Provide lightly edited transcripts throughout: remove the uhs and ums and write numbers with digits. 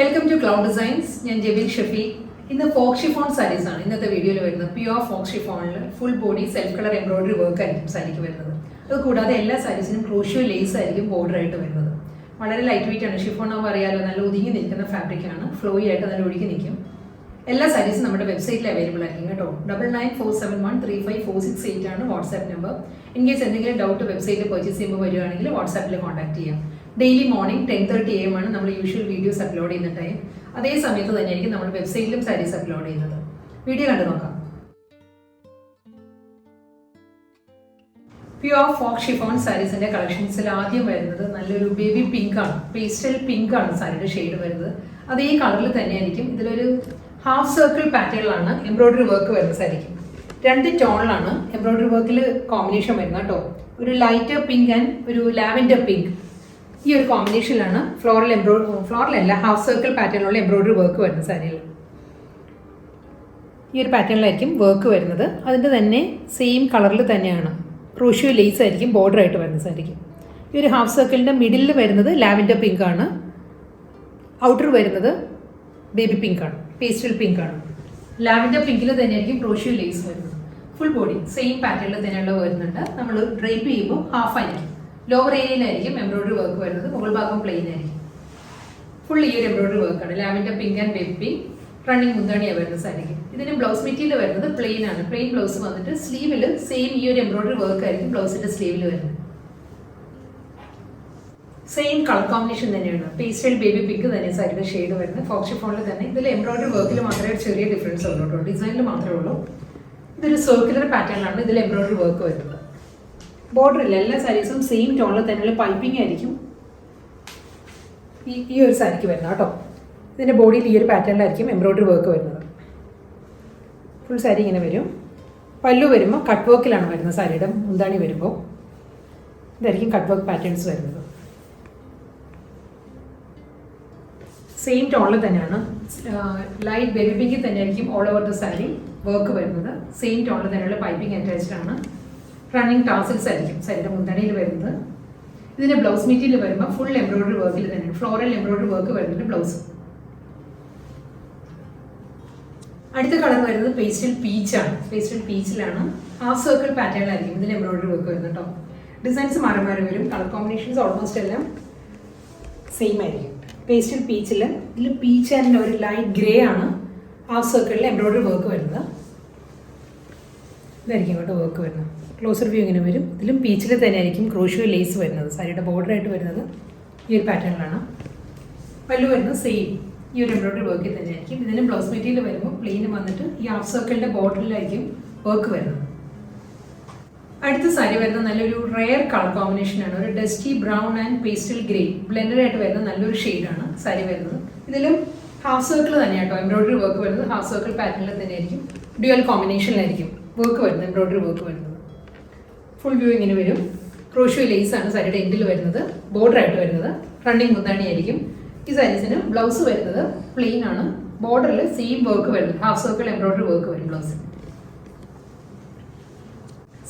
Welcome to cloud designs. ഞാൻ ജെബിൻ ഷഫി. ഇന്ന് Fox chiffon saris ആണ് ഇന്നത്തെ വീഡിയോയിൽ വരുന്നത്. പ്യുവർ ഫോക്സ് ഷിഫോണിൽ full body self colour embroidery work ആയിരിക്കും സാരിക്ക് വരുന്നത്. അത് കൂടാതെ എല്ലാ സാരീസിനും ക്രോഷ്യോ ലേസ് ആയിരിക്കും ബോർഡർ ആയിട്ട് വരുന്നത്. വളരെ ലൈറ്റ് വെയിറ്റ് ആണ്. ഷിഫോൺ ആകുമ്പോൾ അറിയാലോ, നല്ല ഒതുങ്ങി നിൽക്കുന്ന ഫാബ്രിക് ആണ്. ഫ്ലോയി ആയിട്ട് നല്ല ഒഴുകി നിൽക്കും. എല്ലാ സാരീസും നമ്മുടെ വെബ്സൈറ്റിൽ അവൈലബിൾ ആയിരിക്കും കേട്ടോ. 9947135468 ആണ് വാട്സാപ്പ് നമ്പർ. ഇൻ കേസ് എന്തെങ്കിലും ഡൗട്ട് വെബ്സൈറ്റിൽ പർച്ചേസ് ചെയ്യുമ്പോൾ വരികയാണെങ്കിൽ വാട്സാപ്പിൽ കോൺടാക്ട് ചെയ്യാം. ഡെയിലി മോർണിംഗ് 10:30 AM ആണ് നമ്മൾ യൂഷ്വൽ വീഡിയോസ് അപ്ലോഡ് ചെയ്യുന്ന ടൈം. അതേ സമയത്ത് തന്നെയായിരിക്കും നമ്മൾ വെബ്സൈറ്റിലും സാരീസ് അപ്ലോഡ് ചെയ്യുന്നത്. വീഡിയോ കണ്ടു നോക്കാം. പ്യുവർ ഫോക്സ് ഷിഫോൺ സാരീസിന്റെ കളക്ഷൻസിൽ ആദ്യം വരുന്നത് നല്ലൊരു ബേബി പിങ്ക് ആണ്. പേസ്റ്റൽ പിങ്ക് ആണ് സാരിയുടെ ഷെയ്ഡ് വരുന്നത്. അതേ കളറിൽ തന്നെയായിരിക്കും. ഇതിലൊരു ഹാഫ് സർക്കിൾ പാറ്റേണിലാണ് എംബ്രോയിഡറി വർക്ക് വരുന്ന സാരിക്കും. 2 ടോണിലാണ് എംബ്രോയിഡറി വർക്കിൽ കോമ്പിനേഷൻ വരുന്നത് കേട്ടോ. ഒരു ലൈറ്റർ പിങ്ക് ആൻഡ് ഒരു ലാവൻഡർ പിങ്ക്. ഈ ഒരു കോമ്പിനേഷനിലാണ് ഫ്ലോറലല്ല ഹാഫ് സർക്കിൾ പാറ്റേണിലുള്ള എംബ്രോയിഡറി വർക്ക് വരുന്ന സാരിയിൽ. ഈ ഒരു പാറ്റേണിലായിരിക്കും വർക്ക് വരുന്നത്. അതിൻ്റെ തന്നെ സെയിം കളറിൽ തന്നെയാണ് ക്രോഷ്യോ ലേസ് ആയിരിക്കും ബോർഡർ ആയിട്ട് വരുന്ന സാരിക്കും. ഈ ഒരു ഹാഫ് സർക്കിളിൻ്റെ മിഡിലിൽ വരുന്നത് ലാവൻഡർ പിങ്ക് ആണ്. ഔട്ടർ വരുന്നത് ബേബി പിങ്ക് ആണ്, പേസ്റ്റൽ പിങ്ക് ആണ്. ലാവൻഡർ പിങ്കിൽ തന്നെയായിരിക്കും ക്രോഷ്യോ ലേസ് വരുന്നത്. ഫുൾ ബോഡി സെയിം പാറ്റേണിൽ തന്നെയുള്ള വരുന്നുണ്ട്. നമ്മൾ ഡ്രൈപ്പ് ചെയ്യുമ്പോൾ ഹാഫ് ആയിരിക്കും. ലോവർ ഏരിയയിലായിരിക്കും എംബ്രോയിഡറി വർക്ക് വരുന്നത്. മുകൾ ഭാഗം പ്ലെയിൻ ആയിരിക്കും. ഫുൾ ഈ ഒരു എംബ്രോയിഡറി വർക്കാണ്. Lavender pink and baby pink. Running മുന്താണിയാണ് വരുന്ന സാരിക്ക്. ഇതിന് ബ്ലൗസ് മെറ്റീരിയൽ വരുന്നത് പ്ലെയിൻ ആണ്. പ്ലെയിൻ ബ്ലൗസ് വന്നിട്ട് സ്ലീവിൽ സെയിം ഈ ഒരു എംബ്രോയിഡറി വർക്ക് ആയിരിക്കും ബ്ലൗസിന്റെ സ്ലീവിൽ വരുന്നത്. സെയിം കളർ കോമ്പിനേഷൻ തന്നെയാണ്. പേസ്റ്റൽ ബേബി പിങ്ക് തന്നെ സാരിയുടെ ഷെയ്ഡ് വരുന്നത്. ഫോക്സ് ഷിഫോണിൽ തന്നെ ഇതിൽ എംബ്രോയിഡറി വർക്കിൽ മാത്രമേ ചെറിയ ഡിഫറൻസ് ഉള്ളൂ കേട്ടോ. ഡിസൈനിൽ മാത്രമേ ഉള്ളൂ. ഇതൊരു സർക്കുലർ പാറ്റേണിലാണ് ഇതിൽ എംബ്രോയിഡറി വർക്ക് വരുന്നത്. ബോർഡറില്ല. എല്ലാ സാരീസും സെയിം ടോണിൽ തന്നെയുള്ള പൈപ്പിംഗ് ആയിരിക്കും ഈ ഒരു സാരിക്ക് വരുന്നത് കേട്ടോ. ഇതിൻ്റെ ബോഡിയിൽ ഈ ഒരു പാറ്റേണിലായിരിക്കും എംബ്രോയിഡറി വർക്ക് വരുന്നത്. ഫുൾ സാരി ഇങ്ങനെ വരും. പല്ലു വരുമ്പോൾ കട്ട് വർക്കിലാണ് വരുന്നത്. സാരിയുടെ മുന്താണി വരുമ്പോൾ ഇതായിരിക്കും കട്ട് വർക്ക് പാറ്റേൺസ് വരുന്നത്. സെയിം ടോണിൽ തന്നെയാണ്. ലൈറ്റ് ബേബി പിങ്കിൽ തന്നെയായിരിക്കും all over the sari work വരുന്നത്. സെയിം ടോണിൽ തന്നെയുള്ള പൈപ്പിംഗ് അറ്റാച്ച്ഡ് ആണ്. റണ്ണിങ് ടാസിൽസ് ആയിരിക്കും സാരിയുടെ മുന്താണിയിൽ വരുന്നത്. ഇതിൻ്റെ ബ്ലൗസ് മെറ്റീരിയൽ വരുമ്പോൾ ഫുൾ എംബ്രോയിഡറി വർക്കിൽ തന്നെയാണ്. ഫ്ലോറൽ എംബ്രോയിഡറി വർക്ക് വരുന്നുണ്ട് ബ്ലൗസ്. അടുത്ത കളർ വരുന്നത് പേസ്റ്റൽ പീച്ചാണ്. പേസ്റ്റൽ പീച്ചിലാണ് ഹാഫ് സർക്കിൾ പാറ്റേണിലായിരിക്കും ഇതിൽ എംബ്രോയിഡറി വർക്ക് വരുന്നത് കേട്ടോ. ഡിസൈൻസ് മാറി മാറി വരും. കളർ കോമ്പിനേഷൻസ് ഓൾമോസ്റ്റ് എല്ലാം സെയിം ആയിരിക്കും. പേസ്റ്റൽ പീച്ചിൽ ഇതിൽ പീച്ച് ആൻഡ് ഒരു ലൈറ്റ് ഗ്രേ ആണ് ഹാഫ് സർക്കിളിൽ എംബ്രോയിഡറി വർക്ക് വരുന്നത്. ഇതായിരിക്കും കേട്ടോ വർക്ക് വരുന്നത്. ക്ലോസർ വ്യൂ ഇങ്ങനെ വരും. ഇതിലും പീച്ചിൽ തന്നെ ആയിരിക്കും ക്രോഷ്യോ ലേസ് വരുന്നത്. സാരിയുടെ ബോർഡർ ആയിട്ട് വരുന്നത് ഈ ഒരു പാറ്റേണിലാണ്. പല്ലു വരുന്നത് സെയിം ഈ ഒരു എംബ്രോയിഡറി വർക്കിൽ തന്നെ ആയിരിക്കും. ഇതിന് ബ്ലൗസ് മെറ്റീരിയൽ വരുമ്പോൾ പ്ലെയിൻ വന്നിട്ട് ഈ ഹാഫ് സർക്കിളിൻ്റെ ബോർഡറിലായിരിക്കും വർക്ക് വരുന്നത്. അടുത്ത സാരി വരുന്നത് നല്ലൊരു റെയർ കളർ കോമ്പിനേഷനാണ്. ഒരു dusty brown and pastel grey blended ആയിട്ട് വരുന്ന നല്ലൊരു ഷെയ്ഡാണ് സാരി വരുന്നത്. ഇതിലും ഹാഫ് സർക്കിൾ തന്നെയാണ് കേട്ടോ എംബ്രോയിഡറി വർക്ക് വരുന്നത്. ഹാഫ് സർക്കിൾ പാറ്റേണിൽ തന്നെയായിരിക്കും ഡ്യുവൽ കോമ്പിനേഷനിലായിരിക്കും വർക്ക് വരുന്നത്, എംബ്രോയിഡറി വർക്ക് വരുന്നത്. ഫുൾ വ്യൂ ഇങ്ങനെ വരും. ക്രോഷ്യോ ലേസ് ആണ് സാരിയുടെ എൻഡിൽ വരുന്നത്, ബോർഡർ ആയിട്ട് വരുന്നത്. റണ്ണിങ് മുന്താണി ആയിരിക്കും. ഈ സാരീസിന് ബ്ലൗസ് വരുന്നത് പ്ലെയിൻ ആണ്. ബോർഡറിൽ സെയിം വർക്ക് വരുന്നത് ഹാഫ് സർക്കിൾ എംബ്രോയിഡറി വർക്ക് വരും ബ്ലൗസ്.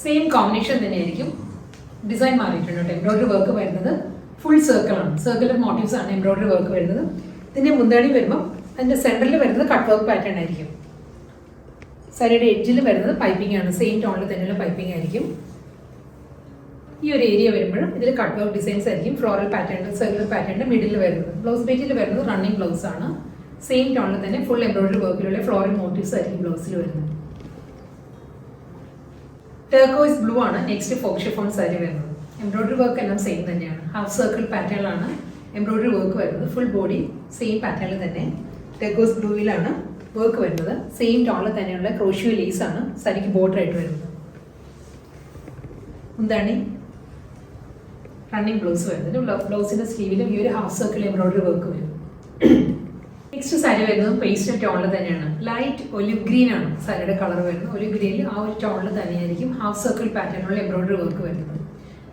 സെയിം കോമ്പിനേഷൻ തന്നെയായിരിക്കും. ഡിസൈൻ മാറിയിട്ടുണ്ട് കേട്ടോ. എംബ്രോയിഡറി വർക്ക് വരുന്നത് ഫുൾ സർക്കിളാണ്. സർക്കുലർ മോട്ടീവ്സ് ആണ് എംബ്രോയിഡറി വർക്ക് വരുന്നത്. ഇതിൻ്റെ മുന്താണി വരുമ്പോൾ അതിൻ്റെ സെൻറ്ററിൽ വരുന്നത് കട്ട് വർക്ക് പാറ്റേൺ ആയിരിക്കും. സാരിയുടെ എഡ്ജിൽ വരുന്നത് പൈപ്പിംഗ് ആണ്. സെയിം ടോണിൽ തന്നെയുള്ള പൈപ്പിംഗ് ആയിരിക്കും. ഈ ഒരു ഏരിയ വരുമ്പോഴും ഇതിൽ കട്ട് വർക്ക് ഡിസൈൻസ് ആയിരിക്കും. ഫ്ലോറൽ പാറ്റേൺ, സർക്കുലർ പാറ്റേണിൻ്റെ മിഡിൽ വരുന്നത്. ബ്ലൗസ് മെറ്റീരിയൽ വരുന്നത് റണ്ണിങ് ബ്ലൗസ് ആണ്. സെയിം ടോണിൽ തന്നെ ഫുൾ എംബ്രോയിഡറി വർക്കിലുള്ള ഫ്ലോറൽ മോട്ടീവ്സ് ആയിരിക്കും ബ്ലൗസിൽ വരുന്നത്. ടർക്കോയ്സ് ബ്ലൂ ആണ് നെക്സ്റ്റ് ഫോക്സ് ഷിഫോൺ സാരി വരുന്നത്. എംബ്രോയിഡറി വർക്ക് എല്ലാം സെയിം തന്നെയാണ്. ഹാഫ് സർക്കിൾ പാറ്റേണിലാണ് എംബ്രോയിഡറി വർക്ക് വരുന്നത്. ഫുൾ ബോഡി സെയിം പാറ്റേണിൽ തന്നെ ടർക്കോയ്സ് ബ്ലൂവിലാണ് വർക്ക് വരുന്നത്. സെയിം ടോണിൽ തന്നെയുള്ള ക്രോഷ്യോ ലേസ് ആണ് സാരിക്ക് ബോർഡർ ആയിട്ട് വരുന്നത്. എന്താണ് റണ്ണിങ് ബ്ലൗസ് വരുന്നത്. ബ്ലൗസിന്റെ സ്ലീവിലും ഈ ഒരു ഹാഫ് സർക്കിൾ എംബ്രോയിഡറി വർക്ക് വരും. നെക്സ്റ്റ് സാരി വരുന്നത് പേസ്റ്റൽ ടോണിൽ തന്നെയാണ്. ലൈറ്റ് ഒലിവ് ഗ്രീൻ ആണ് സാരിയുടെ കളർ വരുന്നത്. ഒലിവ് ഗ്രീനിൽ ആ ഒരു ടോണിൽ തന്നെയായിരിക്കും ഹാഫ് സർക്കിൾ പാറ്റേണിലുള്ള എംബ്രോയിഡറി വർക്ക് വരുന്നത്.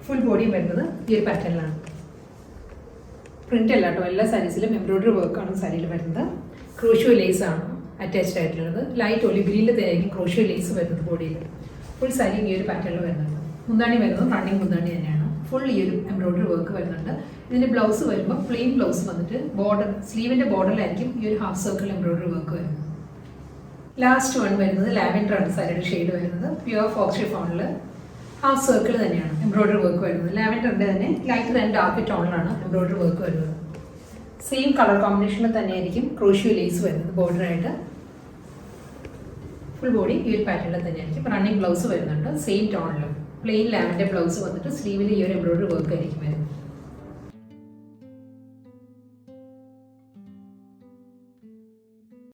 ഫുൾ ബോഡിയും വരുന്നത് ഈ ഒരു പാറ്റേണിലാണ്. പ്രിന്റ് അല്ല കേട്ടോ. എല്ലാ സാരീസിലും എംബ്രോയിഡറി വർക്കാണ് സാരിയിൽ വരുന്നത്. ക്രോഷ്യോ ലേസ് ആണ് അറ്റാച്ച്ഡ് ആയിട്ടുള്ളത്. ലൈറ്റ് ഒലിവ് ഗ്രീനിൽ തന്നെയായിരിക്കും ക്രോഷ്യോ ലേസ് വരുന്നത് ബോഡിയിൽ. ഫുൾ സാരി ഈ ഒരു പാറ്റേണിൽ വരുന്നുണ്ട്. മുന്താണി വരുന്നത് റണ്ണിങ് മുന്താണി തന്നെയാണ്. ഫുൾ ഈ ഒരു എംബ്രോയിഡറി വർക്ക് വരുന്നുണ്ട്. ഇതിൻ്റെ ബ്ലൗസ് വരുമ്പോൾ പ്ലെയിൻ ബ്ലൗസ് വന്നിട്ട് ബോർഡർ സ്ലീവിൻ്റെ ബോർഡറിലായിരിക്കും ഈ ഒരു ഹാഫ് സർക്കിൾ എംബ്രോയിഡറി വർക്ക് വരുന്നത്. ലാസ്റ്റ് വൺ വരുന്നത് ലാവൻഡർ ആണ് സാരിയുടെ ഷെയ്ഡ് വരുന്നത്. പ്യുവർ ഫോക്സ് ഷിഫോണിൽ ഹാഫ് സർക്കിൾ തന്നെയാണ് എംബ്രോയിഡറി വർക്ക് വരുന്നത്. ലാവൻഡറിൻ്റെ തന്നെ ലൈറ്റ് ആൻഡ് ഡാർക്ക് ടോണിലാണ് എംബ്രോയിഡറി വർക്ക് വരുന്നത്. സെയിം കളർ കോമ്പിനേഷനിൽ തന്നെയായിരിക്കും ക്രോഷ്യോ ലേസ് വരുന്നത് ബോർഡറായിട്ട്. ഫുൾ ബോഡി ഈ ഒരു പാറ്റേണിൽ തന്നെയായിരിക്കും. റണ്ണിങ് ബ്ലൗസ് വരുന്നുണ്ട് സെയിം ടോണിലും. പ്ലെയിൻ ലാവൻഡർ ബ്ലൗസ് വന്നിട്ട് സ്ലീവിൽ ഈ ഒരു എംബ്രോയിഡറി വർക്ക് ആയിരിക്കും വരുന്നത്.